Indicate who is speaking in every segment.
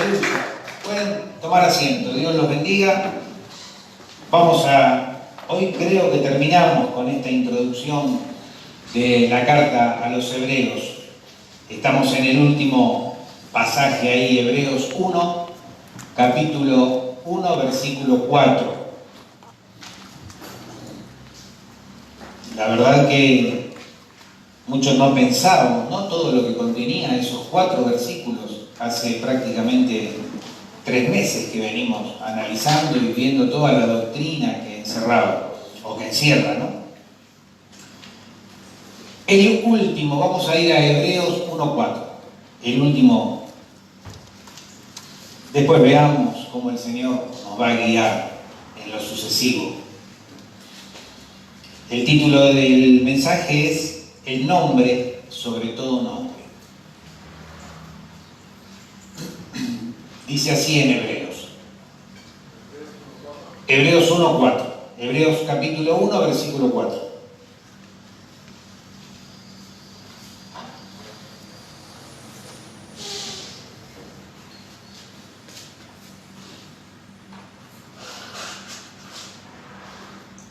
Speaker 1: Aleluya. Pueden tomar asiento, Dios los bendiga. Hoy creo que terminamos con esta introducción de la carta a los Hebreos. Estamos en el último pasaje ahí, Hebreos 1, capítulo 1, versículo 4. La verdad que muchos no pensábamos, ¿no?, todo lo que contenía esos 4 versículos. Hace prácticamente 3 meses que venimos analizando y viendo toda la doctrina que encerraba, o que encierra, ¿no? El último, vamos a ir a Hebreos 1.4, el último. Después veamos cómo el Señor nos va a guiar en lo sucesivo. El título del mensaje es El nombre sobre todo nombre. Dice así en Hebreos 1.4, Hebreos capítulo 1, versículo 4.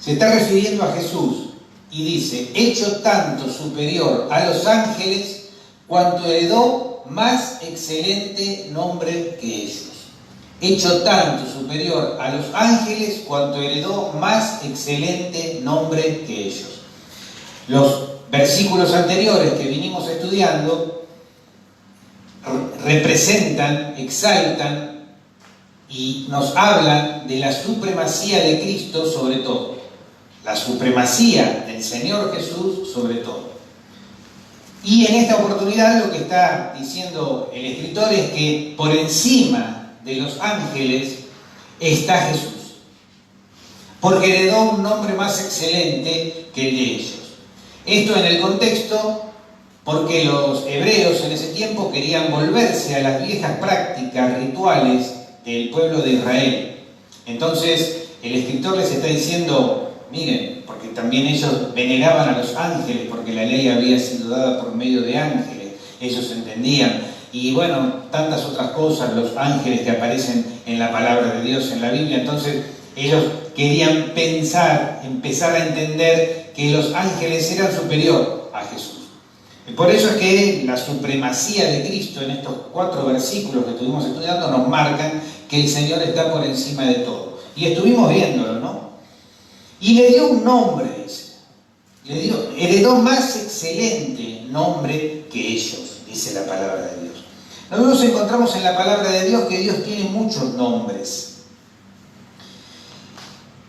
Speaker 1: Se está refiriendo a Jesús y dice: hecho tanto superior a los ángeles, cuanto heredó más excelente nombre que ellos. Hecho tanto superior a los ángeles, cuanto heredó más excelente nombre que ellos. Los versículos anteriores que vinimos estudiando representan, exaltan y nos hablan de la supremacía de Cristo sobre todo. La supremacía del Señor Jesús sobre todo. Y en esta oportunidad lo que está diciendo el escritor es que por encima de los ángeles está Jesús, porque heredó un nombre más excelente que el de ellos. Esto en el contexto porque los hebreos en ese tiempo querían volverse a las viejas prácticas rituales del pueblo de Israel. Entonces el escritor les está diciendo: miren, porque también ellos veneraban a los ángeles, porque la ley había sido dada por medio de ángeles, ellos entendían. Y bueno, tantas otras cosas, los ángeles que aparecen en la palabra de Dios, en la Biblia. Entonces ellos querían empezar a entender que los ángeles eran superior a Jesús. Y por eso es que la supremacía de Cristo en estos 4 versículos que estuvimos estudiando nos marcan que el Señor está por encima de todo. Y estuvimos viéndolo, ¿no? Y le dio un nombre, dice. Heredó más excelente nombre que ellos, dice la palabra de Dios. Nosotros encontramos en la palabra de Dios que Dios tiene muchos nombres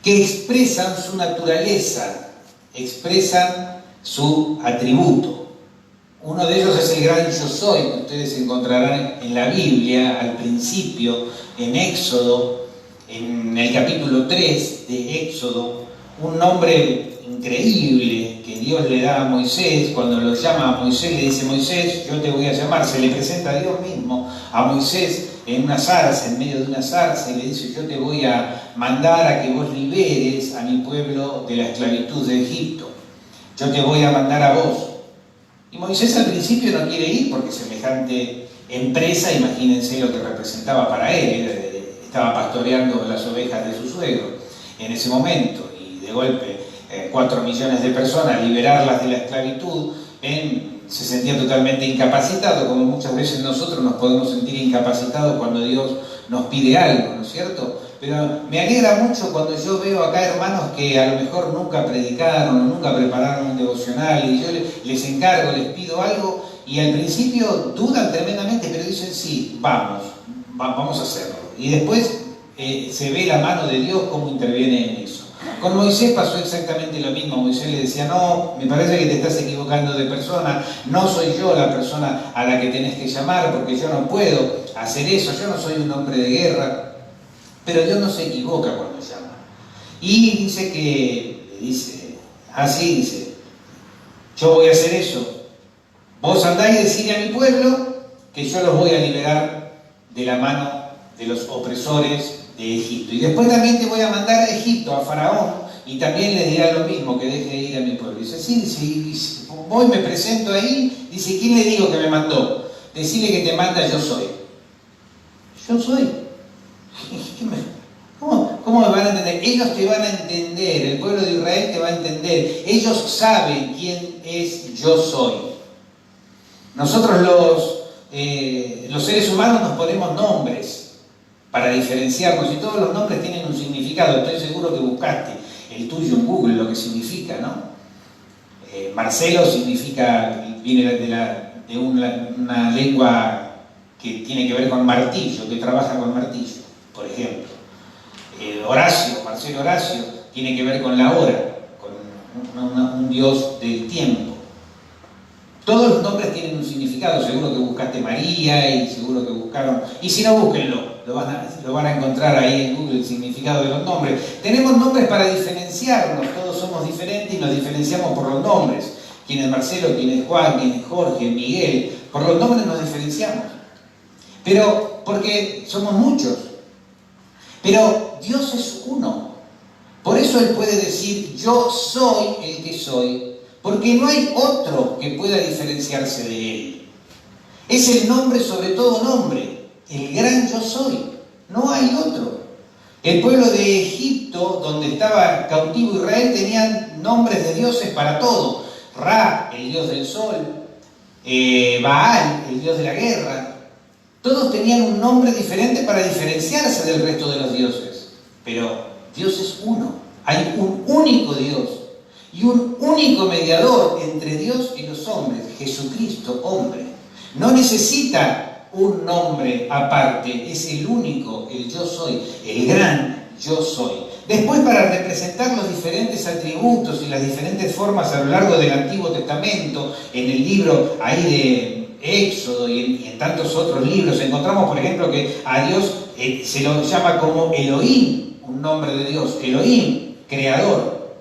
Speaker 1: que expresan su naturaleza, expresan su atributo. Uno de ellos es el gran yo soy, que ustedes encontrarán en la Biblia al principio, en Éxodo, en el capítulo 3 de Éxodo. Un nombre increíble que Dios le da a Moisés. Cuando lo llama a Moisés, le dice: Moisés, yo te voy a llamar. Se le presenta a Dios mismo a Moisés en una zarza, en medio de una zarza, y le dice: yo te voy a mandar a que vos liberes a mi pueblo de la esclavitud de Egipto. Yo te voy a mandar a vos. Y Moisés al principio no quiere ir porque semejante empresa, imagínense lo que representaba para él. Estaba pastoreando las ovejas de su suegro en ese momento. De golpe 4 millones de personas, liberarlas de la esclavitud, se sentía totalmente incapacitado, como muchas veces nosotros nos podemos sentir incapacitados cuando Dios nos pide algo, ¿no es cierto? Pero me alegra mucho cuando yo veo acá hermanos que a lo mejor nunca predicaron o nunca prepararon un devocional, y yo les encargo, les pido algo, y al principio dudan tremendamente, pero dicen: sí, vamos a hacerlo. Y después se ve la mano de Dios cómo interviene en eso. Con Moisés pasó exactamente lo mismo. Moisés le decía: no, me parece que te estás equivocando de persona, no soy yo la persona a la que tenés que llamar, porque yo no puedo hacer eso, yo no soy un hombre de guerra. Pero Dios no se equivoca cuando llama. Y dice, yo voy a hacer eso. Vos andá y decile a mi pueblo que yo los voy a liberar de la mano de los opresores de Egipto. Y después también te voy a mandar a Egipto, a Faraón, y también le dirá lo mismo, que deje de ir a mi pueblo. Dice: sí, voy, me presento ahí. Dice: ¿quién le digo que me mandó? Decile que te manda yo soy. Yo soy. ¿Cómo me van a entender? Ellos te van a entender, el pueblo de Israel te va a entender. Ellos saben quién es yo soy. Nosotros los seres humanos nos ponemos nombres para diferenciarnos y todos los nombres tienen un significado. Estoy seguro que buscaste el tuyo en Google, lo que significa, ¿no? Marcelo viene de una lengua que tiene que ver con martillo, que trabaja con martillo, por ejemplo. Marcelo Horacio, tiene que ver con la hora, con un dios del tiempo. Todos los nombres tienen un significado, seguro que buscaste María y seguro que buscaron, y si no, búsquenlo, lo van a encontrar ahí en Google, el significado de los nombres. Tenemos nombres para diferenciarnos, todos somos diferentes y nos diferenciamos por los nombres. Quién es Marcelo, quién es Juan, quién es Jorge, Miguel, por los nombres nos diferenciamos. Pero, porque somos muchos. Pero Dios es uno. Por eso Él puede decir, yo soy el que soy, porque no hay otro que pueda diferenciarse de Él. Es el nombre sobre todo nombre, el gran yo soy. No hay otro. El pueblo de Egipto, donde estaba cautivo Israel, tenían nombres de dioses para todo. Ra, el dios del sol, Baal, el dios de la guerra. Todos tenían un nombre diferente para diferenciarse del resto de los dioses. Pero Dios es uno. Hay un único Dios y un único mediador entre Dios y los hombres, Jesucristo, hombre. No necesita un nombre aparte, es el único, el yo soy, el gran yo soy. Después, para representar los diferentes atributos y las diferentes formas a lo largo del Antiguo Testamento, en el libro ahí de Éxodo y en tantos otros libros, encontramos, por ejemplo, que a Dios se lo llama como Elohim, un nombre de Dios, Elohim, creador.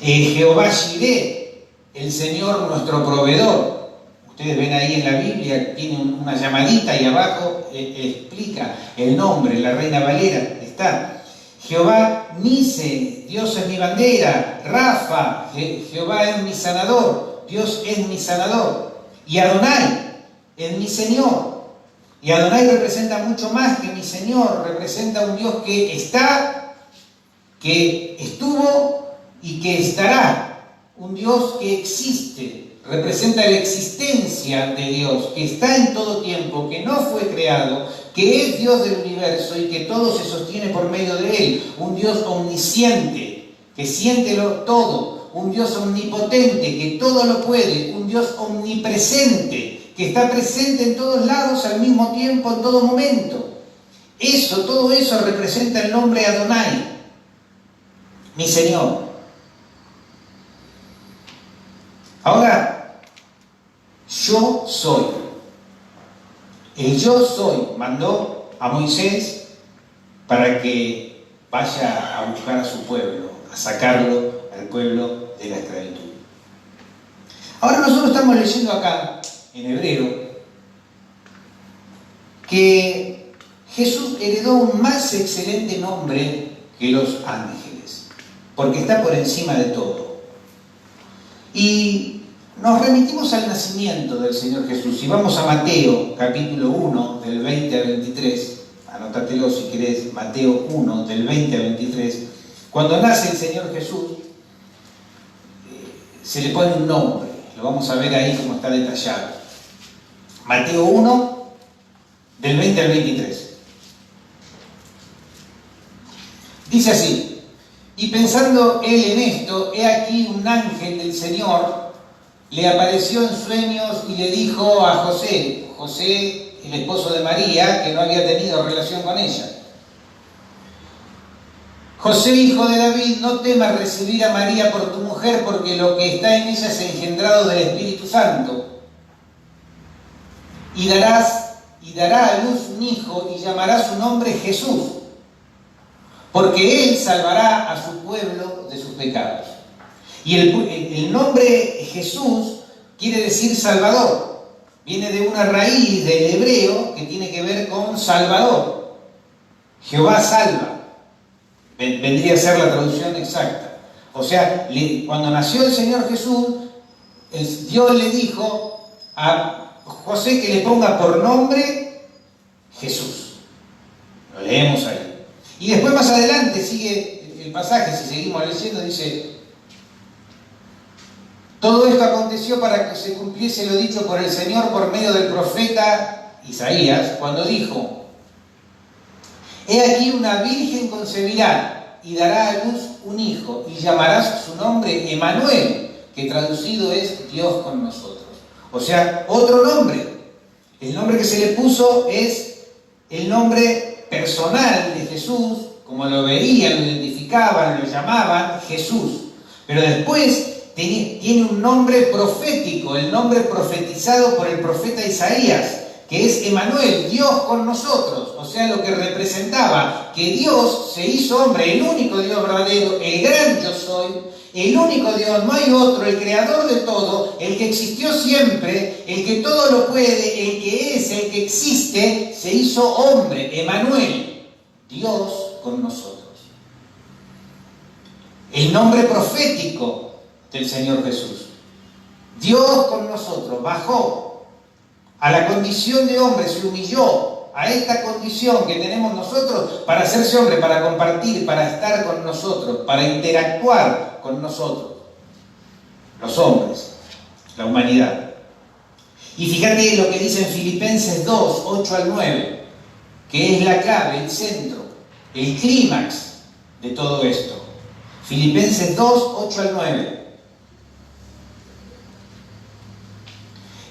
Speaker 1: Jehová Jireh, el Señor nuestro proveedor. Ustedes ven ahí en la Biblia, tiene una llamadita y abajo explica el nombre, en la Reina Valera está. Jehová Nise, Dios es mi bandera. Rafa, Jehová es mi sanador, Dios es mi sanador. Y Adonai es mi Señor. Y Adonai representa mucho más que mi Señor, representa un Dios que está, que estuvo y que estará. Un Dios que existe, representa la existencia de Dios, que está en todo tiempo, que no fue creado, que es Dios del universo y que todo se sostiene por medio de Él. Un Dios omnisciente, que siente todo. Un Dios omnipotente, que todo lo puede. Un Dios omnipresente, que está presente en todos lados al mismo tiempo, en todo momento. Todo eso representa el nombre Adonai, mi Señor. Ahora, yo soy. El yo soy mandó a Moisés para que vaya a buscar a su pueblo, a sacarlo al pueblo de la esclavitud. Ahora nosotros estamos leyendo acá, en hebreo, que Jesús heredó un más excelente nombre que los ángeles, porque está por encima de todo. Y nos remitimos al nacimiento del Señor Jesús. Y vamos a Mateo, capítulo 1, del 20 al 23. Anótatelo si querés, Mateo 1, del 20 al 23. Cuando nace el Señor Jesús, se le pone un nombre. Lo vamos a ver ahí como está detallado. Mateo 1, del 20 al 23. Dice así: y pensando él en esto, he aquí un ángel del Señor le apareció en sueños y le dijo a José, el esposo de María, que no había tenido relación con ella: José, hijo de David, no temas recibir a María por tu mujer, porque lo que está en ella es engendrado del Espíritu Santo. Y dará a luz un hijo y llamará su nombre Jesús, porque él salvará a su pueblo de sus pecados. Y el nombre Jesús quiere decir Salvador. Viene de una raíz del hebreo que tiene que ver con Salvador. Jehová salva. Vendría a ser la traducción exacta. O sea, cuando nació el Señor Jesús, Dios le dijo a José que le ponga por nombre Jesús. Lo leemos ahí. Y después más adelante sigue el pasaje, si seguimos leyendo, dice: todo esto aconteció para que se cumpliese lo dicho por el Señor por medio del profeta Isaías, cuando dijo: he aquí una virgen concebirá y dará a luz un hijo, y llamarás su nombre Emmanuel, que traducido es Dios con nosotros. O sea, otro nombre. El nombre que se le puso es el nombre personal de Jesús, como lo veían, lo identificaban, lo llamaban Jesús. Pero después tiene un nombre profético, el nombre profetizado por el profeta Isaías, que es Emmanuel, Dios con nosotros. O sea, lo que representaba que Dios se hizo hombre, el único Dios verdadero, el gran yo soy, el único Dios, no hay otro, el creador de todo, el que existió siempre, el que todo lo puede, el que es, el que existe, se hizo hombre, Emmanuel, Dios con nosotros. El nombre profético del Señor Jesús. Dios con nosotros, bajó a la condición de hombre, se humilló a esta condición que tenemos nosotros para hacerse hombre, para compartir, para estar con nosotros, para interactuar con nosotros, los hombres, la humanidad. Y fíjate lo que dice en Filipenses 2, 8 al 9, que es la clave, el centro, el clímax de todo esto. Filipenses 2, 8 al 9.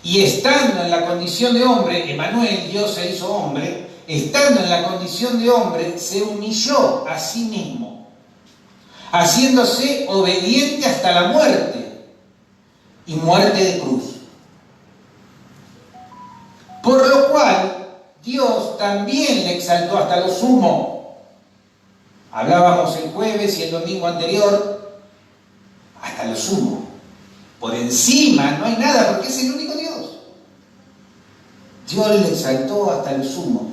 Speaker 1: Y estando en la condición de hombre, Emmanuel, Dios se hizo hombre, estando en la condición de hombre, se humilló a sí mismo, haciéndose obediente hasta la muerte, y muerte de cruz. Por lo cual, Dios también le exaltó hasta lo sumo. Hablábamos el jueves y el domingo anterior, hasta lo sumo. Por encima no hay nada, porque es el único Dios. Dios le exaltó hasta el sumo.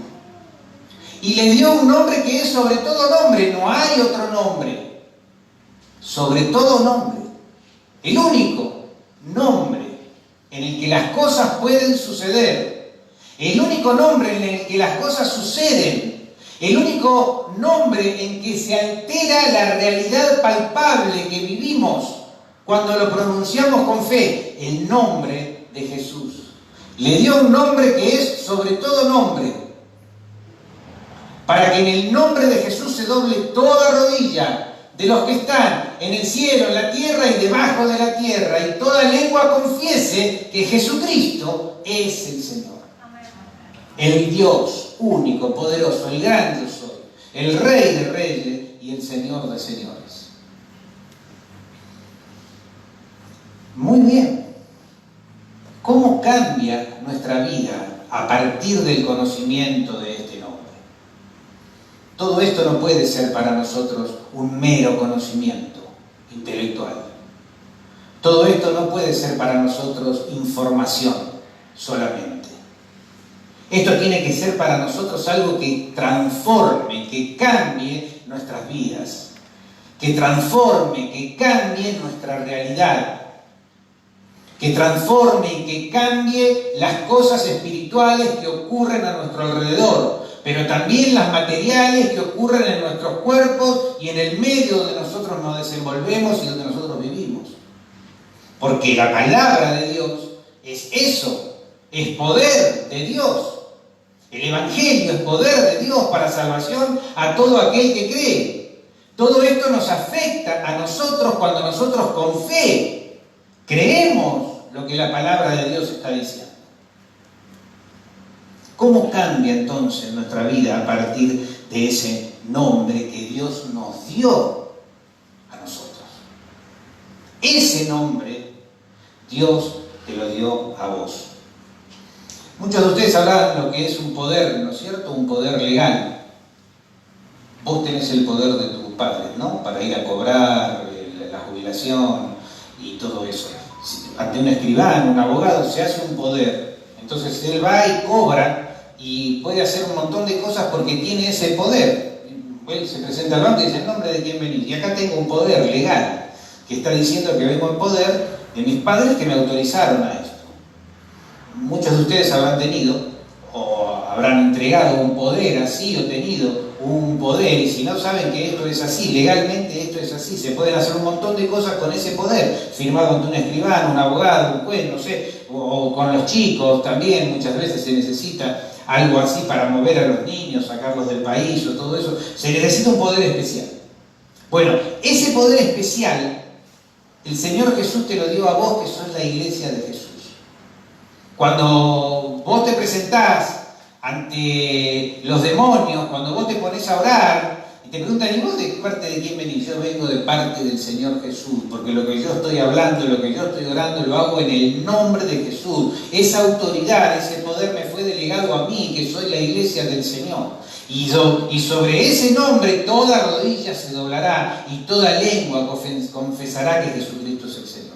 Speaker 1: Y le dio un nombre que es sobre todo nombre. No hay otro nombre. Sobre todo nombre. El único nombre en el que las cosas pueden suceder. El único nombre en el que las cosas suceden. El único nombre en que se altera la realidad palpable que vivimos cuando lo pronunciamos con fe, el nombre de Jesús. Le dio un nombre que es sobre todo nombre, para que en el nombre de Jesús se doble toda rodilla de los que están en el cielo, en la tierra y debajo de la tierra, y toda lengua confiese que Jesucristo es el Señor. El Dios único, poderoso, el gran yo soy, el Rey de reyes y el Señor de señores. Muy bien. ¿Cómo cambia nuestra vida a partir del conocimiento de este nombre? Todo esto no puede ser para nosotros un mero conocimiento intelectual. Todo esto no puede ser para nosotros información solamente. Esto tiene que ser para nosotros algo que transforme, que cambie nuestras vidas, que transforme, que cambie nuestra realidad, que transforme y que cambie las cosas espirituales que ocurren a nuestro alrededor, pero también las materiales que ocurren en nuestros cuerpos y en el medio donde nosotros nos desenvolvemos y donde nosotros vivimos. Porque la palabra de Dios es eso, es poder de Dios. El Evangelio es poder de Dios para salvación a todo aquel que cree. Todo esto nos afecta a nosotros cuando nosotros con fe creemos lo que la palabra de Dios está diciendo. ¿Cómo cambia entonces nuestra vida a partir de ese nombre que Dios nos dio a nosotros? Ese nombre Dios te lo dio a vos. Muchos de ustedes hablan de lo que es un poder, ¿no es cierto? Un poder legal. Vos tenés el poder de tus padres, ¿no? Para ir a cobrar la jubilación y todo eso. Ante un escribano, un abogado, se hace un poder. Entonces él va y cobra y puede hacer un montón de cosas porque tiene ese poder. Él se presenta al banco y dice: ¿en nombre de quién venís? Y acá tengo un poder legal que está diciendo que vengo en poder de mis padres que me autorizaron a esto. Muchos de ustedes habrán tenido o habrán entregado un poder así o tenido un poder, y si no saben que esto es así, legalmente esto es así, se pueden hacer un montón de cosas con ese poder, firmado ante un escribano, un abogado, un juez, no sé, o con los chicos también, muchas veces se necesita algo así para mover a los niños, sacarlos del país o todo eso, se necesita un poder especial. Bueno, ese poder especial, el Señor Jesús te lo dio a vos, que sos la iglesia de Jesús. Cuando vos te presentás ante los demonios, cuando vos te pones a orar y te preguntan, ¿y vos de parte de quién venís? Yo vengo de parte del Señor Jesús, porque lo que yo estoy hablando, lo que yo estoy orando, lo hago en el nombre de Jesús. Esa autoridad, ese poder me fue delegado a mí, que soy la iglesia del Señor. Y sobre ese nombre toda rodilla se doblará y toda lengua confesará que Jesucristo es el Señor.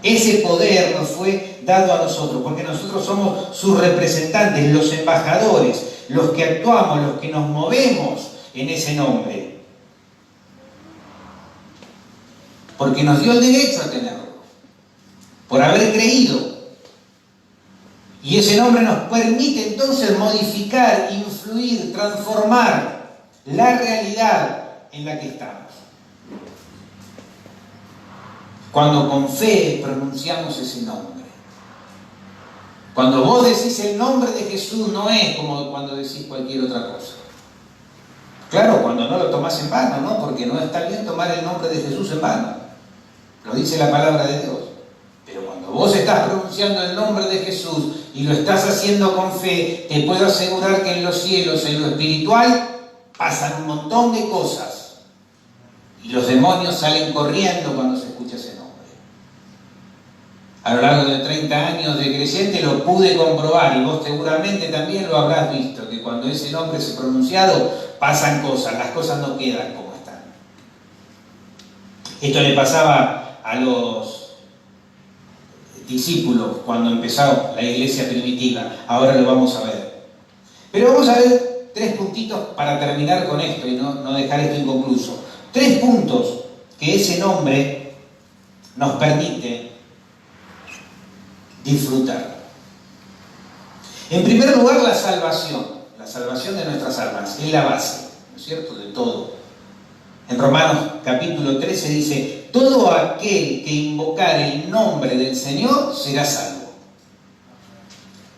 Speaker 1: Ese poder nos fue dado a nosotros, porque nosotros somos sus representantes, los embajadores, los que actuamos, los que nos movemos en ese nombre. Porque nos dio el derecho a tenerlo, por haber creído. Y ese nombre nos permite entonces modificar, influir, transformar la realidad en la que estamos. Cuando con fe pronunciamos ese nombre. Cuando vos decís el nombre de Jesús, no es como cuando decís cualquier otra cosa. Claro, cuando no lo tomás en vano, ¿no? Porque no está bien tomar el nombre de Jesús en vano. Lo dice la palabra de Dios. Pero cuando vos estás pronunciando el nombre de Jesús y lo estás haciendo con fe, te puedo asegurar que en los cielos, en lo espiritual, pasan un montón de cosas. Y los demonios salen corriendo cuando se escucha ese nombre. A lo largo de 30 años de creyente lo pude comprobar, y vos seguramente también lo habrás visto, que cuando ese nombre es pronunciado, pasan cosas, las cosas no quedan como están. Esto le pasaba a los discípulos cuando empezó la iglesia primitiva, ahora lo vamos a ver. Pero vamos a ver 3 puntitos para terminar con esto y no dejar esto inconcluso. 3 puntos que ese nombre nos permite disfrutar. En primer lugar, la salvación de nuestras almas, es la base, ¿no es cierto?, de todo. En Romanos capítulo 13 dice, todo aquel que invocar el nombre del Señor será salvo.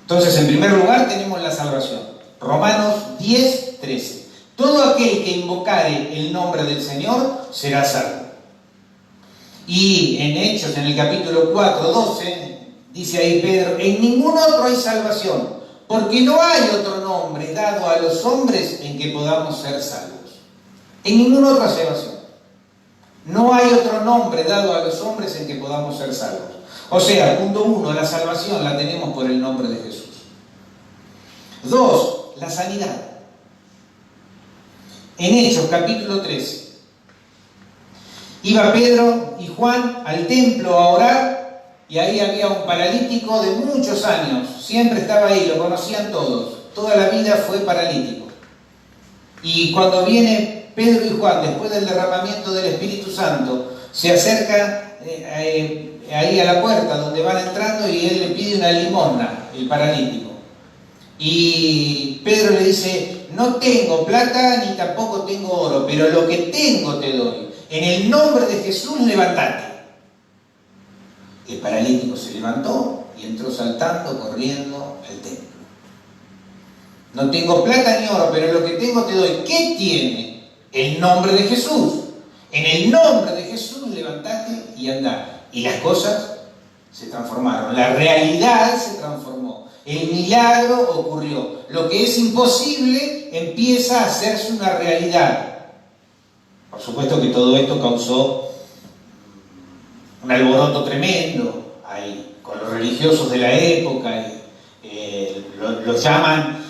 Speaker 1: Entonces, en primer lugar tenemos la salvación. Romanos 10, 13. Todo aquel que invocare el nombre del Señor será salvo. Y en Hechos, en el capítulo 4, 12, dice ahí Pedro, en ningún otro hay salvación, porque no hay otro nombre dado a los hombres en que podamos ser salvos. En ninguna otra salvación. No hay otro nombre dado a los hombres en que podamos ser salvos. O sea, punto 1, la salvación la tenemos por el nombre de Jesús. 2, la sanidad. En Hechos, capítulo 13, iba Pedro y Juan al templo a orar, y ahí había un paralítico de muchos años. Siempre estaba ahí, lo conocían todos. Toda la vida fue paralítico. Y cuando viene Pedro y Juan, después del derramamiento del Espíritu Santo, se acerca ahí a la puerta donde van entrando, y él le pide una limosna, el paralítico. Y Pedro le dice, no tengo plata ni tampoco tengo oro, pero lo que tengo te doy. En el nombre de Jesús, levantate. El paralítico se levantó y entró saltando, corriendo al templo. No tengo plata ni oro, pero lo que tengo te doy. ¿Qué tiene? El nombre de Jesús. En el nombre de Jesús, levantate y andá. Y las cosas se transformaron. La realidad se transformó. El milagro ocurrió. Lo que es imposible empieza a hacerse una realidad. Por supuesto que todo esto causó un alboroto tremendo ahí, con los religiosos de la época. Lo llaman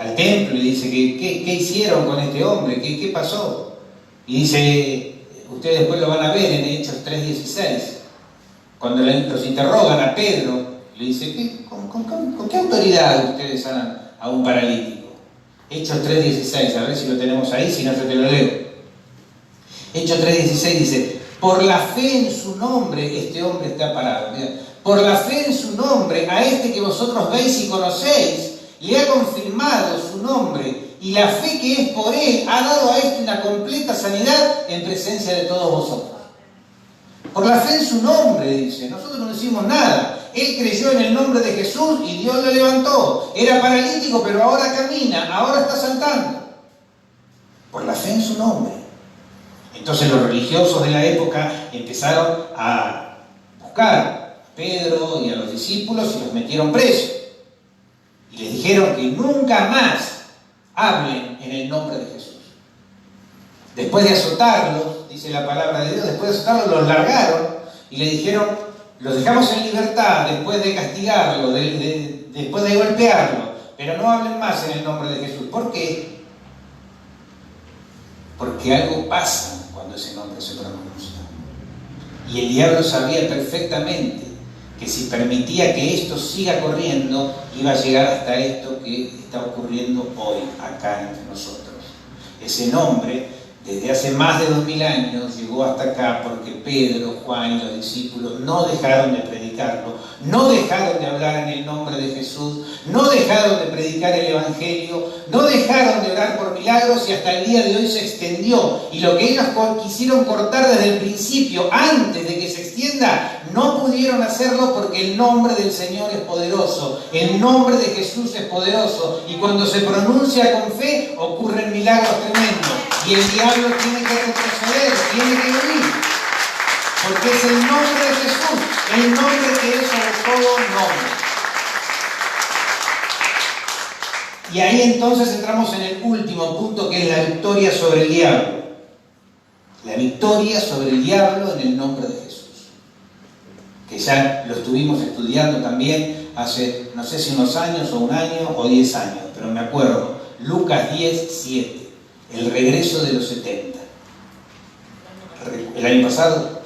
Speaker 1: al templo y dice, ¿qué hicieron con este hombre? ¿Qué pasó? Y dice, ustedes después lo van a ver en Hechos 3:16, cuando los interrogan a Pedro, le dice, ¿con qué autoridad ustedes sanan a un paralítico? Hechos 3:16, a ver si lo tenemos ahí, si no yo te lo leo. Hechos 3:16 dice, por la fe en su nombre este hombre está parado. Por la fe en su nombre, a este que vosotros veis y conocéis, le ha confirmado su nombre y la fe que es por Él ha dado a este una completa sanidad en presencia de todos vosotros. Por la fe en su nombre, dice, nosotros no decimos nada. Él creyó en el nombre de Jesús y Dios lo levantó. Era paralítico, pero ahora camina, ahora está saltando. Por la fe en su nombre. Entonces los religiosos de la época empezaron a buscar a Pedro y a los discípulos y los metieron presos. Y les dijeron que nunca más hablen en el nombre de Jesús. Después de azotarlos, dice la palabra de Dios, después de azotarlos los largaron y le dijeron, los dejamos en libertad después de castigarlo, después de golpearlo, pero no hablen más en el nombre de Jesús. ¿Por qué? Porque algo pasa cuando ese nombre se pronuncia. Y el diablo sabía perfectamente que si permitía que esto siga corriendo, iba a llegar hasta esto que está ocurriendo hoy, acá entre nosotros. Ese nombre, desde hace más de 2000 años, llegó hasta acá porque Pedro, Juan y los discípulos no dejaron de predicarlo, no dejaron de hablar en el nombre de Jesús, no dejaron de predicar el Evangelio, no dejaron de orar por milagros y hasta el día de hoy se extendió. Y lo que ellos quisieron cortar desde el principio, antes de que se extienda, no pudieron hacerlo porque el nombre del Señor es poderoso, el nombre de Jesús es poderoso y cuando se pronuncia con fe ocurren milagros tremendos. Y el diablo tiene que retroceder, tiene que venir. Porque es el nombre de Jesús, el nombre que es sobre todo nombre. Y ahí entonces entramos en el último punto, que es la victoria sobre el diablo. La victoria sobre el diablo en el nombre de Jesús. Que ya lo estuvimos estudiando también hace, no sé si unos años o un año o 10 años, pero me acuerdo. Lucas 10:7. El regreso de los 70. El año pasado.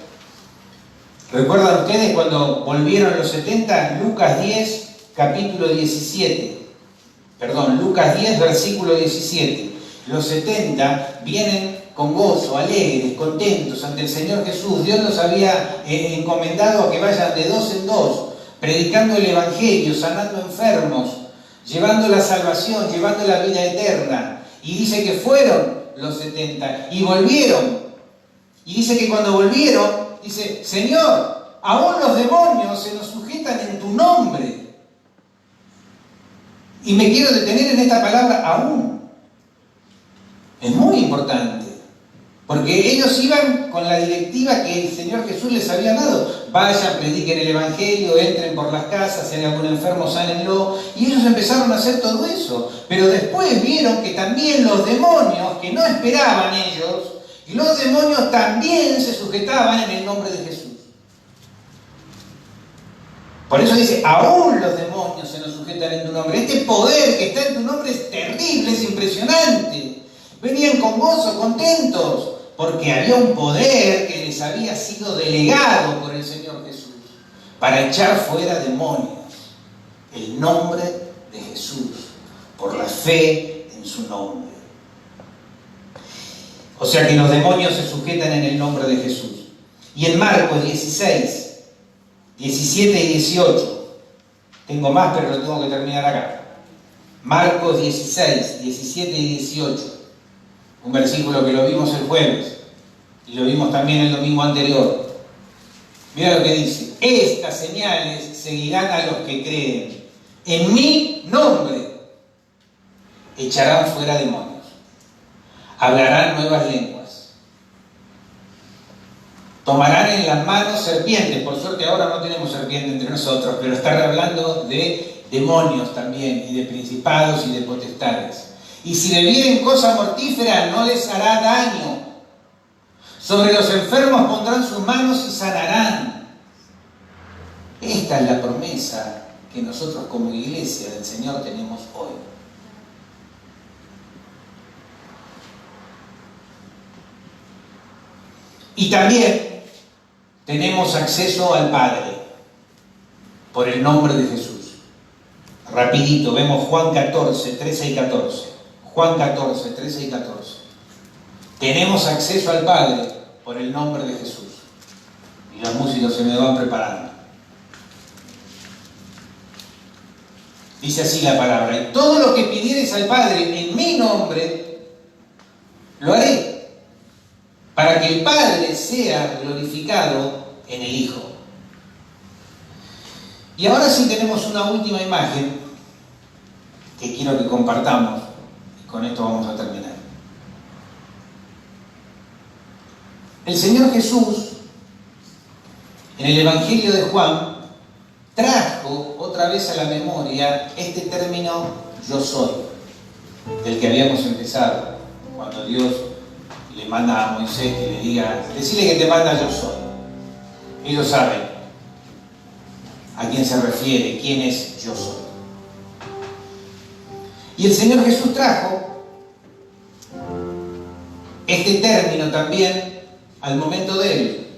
Speaker 1: ¿Recuerdan ustedes cuando volvieron los 70? Lucas 10, capítulo 17. Perdón, Lucas 10, versículo 17. Los 70 vienen con gozo, alegres, contentos ante el Señor Jesús. Dios nos había encomendado a que vayan de 2 en 2, predicando el Evangelio, sanando enfermos, llevando la salvación, llevando la vida eterna. Y dice que fueron los 70 y volvieron. Y dice que cuando volvieron, dice, Señor, aún los demonios se nos sujetan en tu nombre. Y me quiero detener en esta palabra aún. Es muy importante. Porque ellos iban con la directiva que el Señor Jesús les había dado. Vayan, prediquen el Evangelio, entren por las casas, si hay algún enfermo, sánenlo. Y ellos empezaron a hacer todo eso. Pero después vieron que también los demonios, que no esperaban ellos, y los demonios también se sujetaban en el nombre de Jesús. Por eso dice, aún los demonios se nos sujetan en tu nombre. Este poder que está en tu nombre es terrible, es impresionante. Venían con gozo, contentos, porque había un poder que les había sido delegado por el Señor Jesús para echar fuera demonios. El nombre de Jesús, por la fe en su nombre. O sea que los demonios se sujetan en el nombre de Jesús. Y en Marcos 16, 17 y 18, tengo más pero lo tengo que terminar acá. Marcos 16, 17 y 18. Un versículo que lo vimos el jueves y lo vimos también el domingo anterior. Mira lo que dice. Estas señales seguirán a los que creen. En mi nombre echarán fuera demonios. Hablarán nuevas lenguas. Tomarán en las manos serpientes. Por suerte ahora no tenemos serpiente entre nosotros, pero está hablando de demonios también, y de principados y de potestades. Y si bebieren cosa mortífera, no les hará daño. Sobre los enfermos pondrán sus manos y sanarán. Esta es la promesa que nosotros como iglesia del Señor tenemos hoy. Y también tenemos acceso al Padre por el nombre de Jesús. Rapidito, vemos Juan 14, 13 y 14. Juan 14, 13 y 14. Tenemos acceso al Padre por el nombre de Jesús. Y los músicos se me van preparando. Dice así la palabra: y todo lo que pidiereis al Padre en mi nombre, lo haré, para que el Padre sea glorificado en el Hijo. Y ahora sí tenemos una última imagen que quiero que compartamos, y con esto vamos a terminar. El Señor Jesús, en el Evangelio de Juan, trajo otra vez a la memoria este término yo soy, del que habíamos empezado, cuando Dios le manda a Moisés que le diga, decile que te manda yo soy. Ellos saben a quién se refiere, quién es yo soy. Y el Señor Jesús trajo este término también al momento de Él,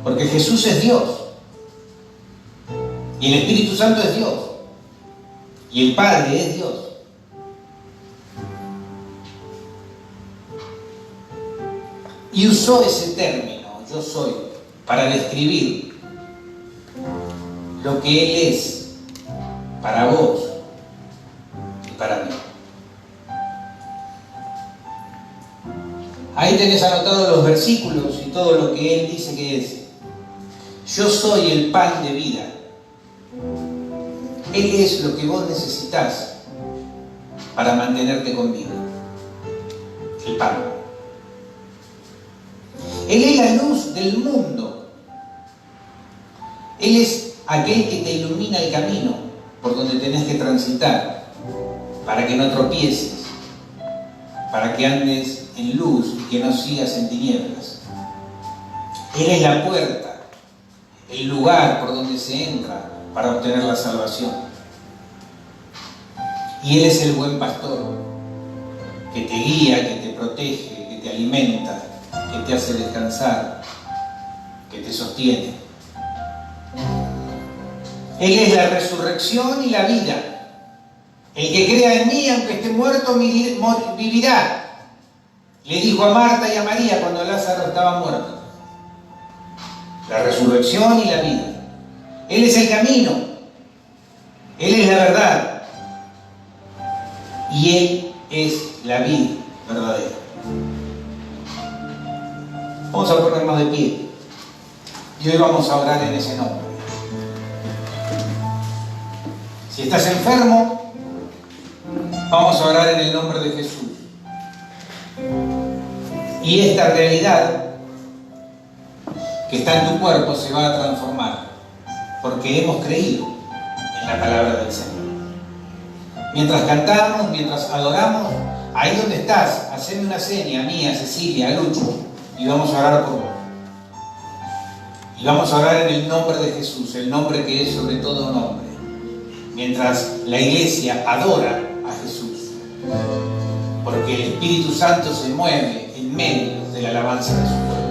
Speaker 1: porque Jesús es Dios, y el Espíritu Santo es Dios, y el Padre es Dios. Y usó ese término, yo soy, para describir lo que Él es para vos y para mí. Ahí tenés anotados los versículos y todo lo que Él dice que es. Yo soy el pan de vida. Él es lo que vos necesitas para mantenerte con vida. El pan. Él es la luz del mundo. Él es aquel que te ilumina el camino por donde tenés que transitar, para que no tropieces, para que andes en luz y que no sigas en tinieblas. Él es la puerta, el lugar por donde se entra para obtener la salvación. Y Él es el buen pastor, que te guía, que te protege, que te alimenta, que te hace descansar, que te sostiene. Él es la resurrección y la vida. El que crea en mí, aunque esté muerto, vivirá. Le dijo a Marta y a María cuando Lázaro estaba muerto. La resurrección y la vida. Él es el camino. Él es la verdad. Y Él es la vida verdadera. Vamos a ponernos de pie. Y hoy vamos a orar en ese nombre. Si estás enfermo, vamos a orar en el nombre de Jesús. Y esta realidad que está en tu cuerpo se va a transformar, porque hemos creído en la palabra del Señor. Mientras cantamos, mientras adoramos, ahí donde estás, haceme una seña a mí, a Cecilia, a Lucho, y vamos a orar por vos. Y vamos a orar en el nombre de Jesús, el nombre que es sobre todo nombre, mientras la iglesia adora a Jesús, porque el Espíritu Santo se mueve en medio de la alabanza de su pueblo.